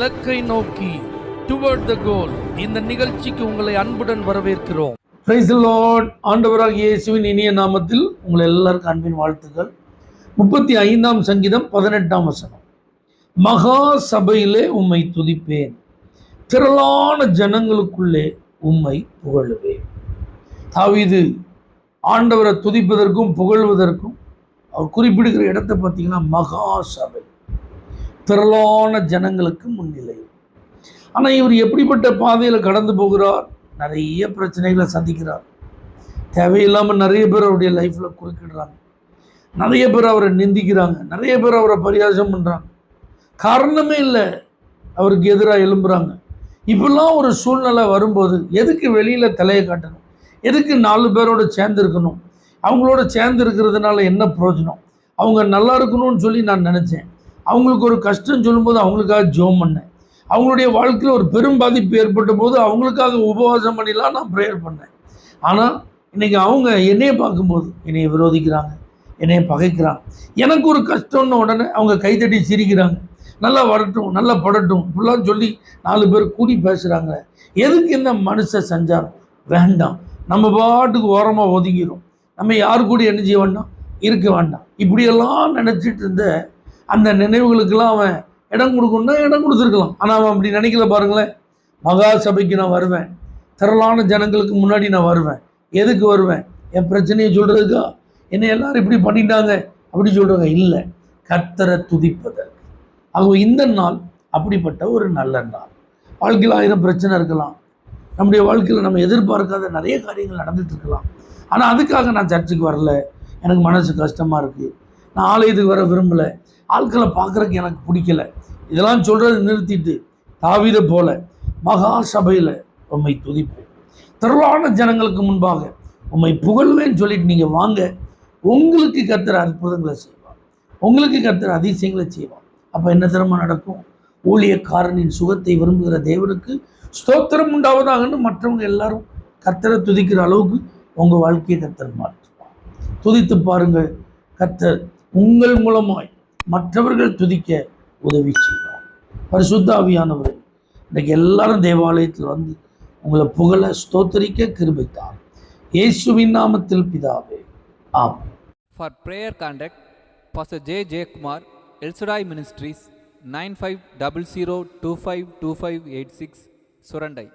இலக்கை நோக்கி டுவர்ட் த கோல். இந்த நிகழ்ச்சிக்கு உங்களை அன்புடன் வரவேற்கிறோம். Praise the Lord. ஆண்டவராகிய இயேசுவின் இனிய நாமத்தில் உங்கள் எல்லாருக்கும் அன்பின் வாழ்த்துக்கள். 35ஆம் சங்கீதம் 18ஆம் வசனம். மகா சபையிலே உம்மை துதிப்பேன், திரளான ஜனங்களுக்குள்ளே உம்மை புகழுவேன். தாவீது ஆண்டவரை துதிப்பதற்கும் புகழ்வதற்கும் அவர் குறிப்பிடுகிற இடத்தை பார்த்தீங்கன்னா மகா சபை, திரளான ஜனங்களுக்கு முன்னிலை. ஆனால் இவர் எப்படிப்பட்ட பாதையில் கடந்து போகிறார்? நிறைய பிரச்சனைகளை சந்திக்கிறார். தேவையில்லாமல் நிறைய பேர் அவருடைய லைஃப்பில் குறுக்கிடுறாங்க, நிறைய பேர் அவரை நிந்திக்கிறாங்க, நிறைய பேர் அவரை பரியாசம் பண்ணுறாங்க, காரணமே இல்லை அவருக்கு எதிராக எழும்புறாங்க. இப்படிலாம் ஒரு சூழ்நிலை வரும்போது எதுக்கு வெளியில் தலையை காட்டணும்? எதுக்கு 4 பேரோடு சேர்ந்து இருக்கணும்? அவங்களோட சேர்ந்து இருக்கிறதுனால என்ன பிரயோஜனம்? அவங்க நல்லா இருக்கணும்னு சொல்லி நான் நினச்சேன். அவங்களுக்கு ஒரு கஷ்டம் சொல்லும்போது அவங்களுக்காக ஜெபம் பண்ணேன். அவங்களுடைய வாழ்க்கையில் ஒரு பெரும் பாதிப்பு ஏற்பட்ட போது அவங்களுக்காக உபவாசம் பண்ணிலாம் நான் ப்ரேயர் பண்ணேன். ஆனால் இன்றைக்கி அவங்க என்னையை பார்க்கும்போது என்னையை விரோதிக்கிறாங்க, என்னையை பகைக்கிறாங்க. எனக்கு ஒரு கஷ்டம்னு உடனே அவங்க கைத்தட்டி சிரிக்கிறாங்க, நல்லா வரட்டும், நல்லா படட்டும், இப்படிலாம் சொல்லி 4 பேர் கூடி பேசுகிறாங்க. எதுக்கு இந்த மனுஷ சஞ்சாரம்? வேண்டாம். நம்ம பாட்டுக்கு ஓரமாக ஒதுங்கிடும். நம்ம யாரு கூட என்ன செய்ய வேண்டாம், இருக்க வேண்டாம். இப்படியெல்லாம் நினச்சிட்டு இருந்த அந்த நினைவுகளுக்கெல்லாம் அவன் இடம் கொடுக்கணும்னா இடம் கொடுத்துருக்கலாம். ஆனால் அவன் அப்படி நினைக்கல. பாருங்களேன், மகா சபைக்கு நான் வருவேன், திரளான ஜனங்களுக்கு முன்னாடி நான் வருவேன். எதுக்கு வருவேன்? என் பிரச்சனையை சொல்கிறதுக்கா? என்னை எல்லாரும் இப்படி பண்ணிட்டாங்க அப்படி சொல்கிறாங்க? இல்லை, கர்த்தரை துதிப்பதற்கு. ஆக இந்த நாள் அப்படிப்பட்ட ஒரு நல்ல நாள். வாழ்க்கையில் 1000 பிரச்சனை இருக்கலாம், நம்முடைய வாழ்க்கையில் நம்ம எதிர்பார்க்காத நிறைய காரியங்கள் நடந்துட்டு இருக்கலாம். ஆனால் அதுக்காக நான் சர்ச்சுக்கு வரல, எனக்கு மனசு கஷ்டமாக இருக்குது, நான் ஆலயத்துக்கு வர விரும்பலை, ஆட்களை பார்க்குறக்கு எனக்கு பிடிக்கல, இதெல்லாம் சொல்கிறது நிறுத்திட்டு தாவீதை போல மகா சபையில் உம்மை துதிப்பேன், திரளான ஜனங்களுக்கு முன்பாக உம்மை புகழ்வேன்னு சொல்லிட்டு நீங்கள் வாங்க. உங்களுக்கு கர்த்தர் அற்புதங்களை செய்வார், உங்களுக்கு கர்த்தர் அதிசயங்களை செய்வார். அப்போ என்ன திறமை நடக்கும்? ஊழியக்காரனின் சுகத்தை விரும்புகிற தேவனுக்கு ஸ்தோத்திரம் உண்டாவதாகன்னு மற்றவங்க எல்லாரும் கர்த்தரை துதிக்கிற அளவுக்கு உங்கள் வாழ்க்கையை கர்த்தர் மாற்றுவார். துதித்து பாருங்கள், கர்த்தர் உங்கள் மூலமாய் மற்றவர்கள் துதிக்க உதவி செய்வார். பரிசுத்த ஆவியானவர் இன்றைக்கு எல்லாரும் தேவாலயத்தில் வந்து உங்களை புகழ ஸ்தோத்தரிக்க கிருபைத்தார். இயேசுவின் நாமத்தில் பிதாவே, ஆமென். For prayer contact, Pastor J. Kumar, El Shaddai Ministries, 9500252586, Surandai.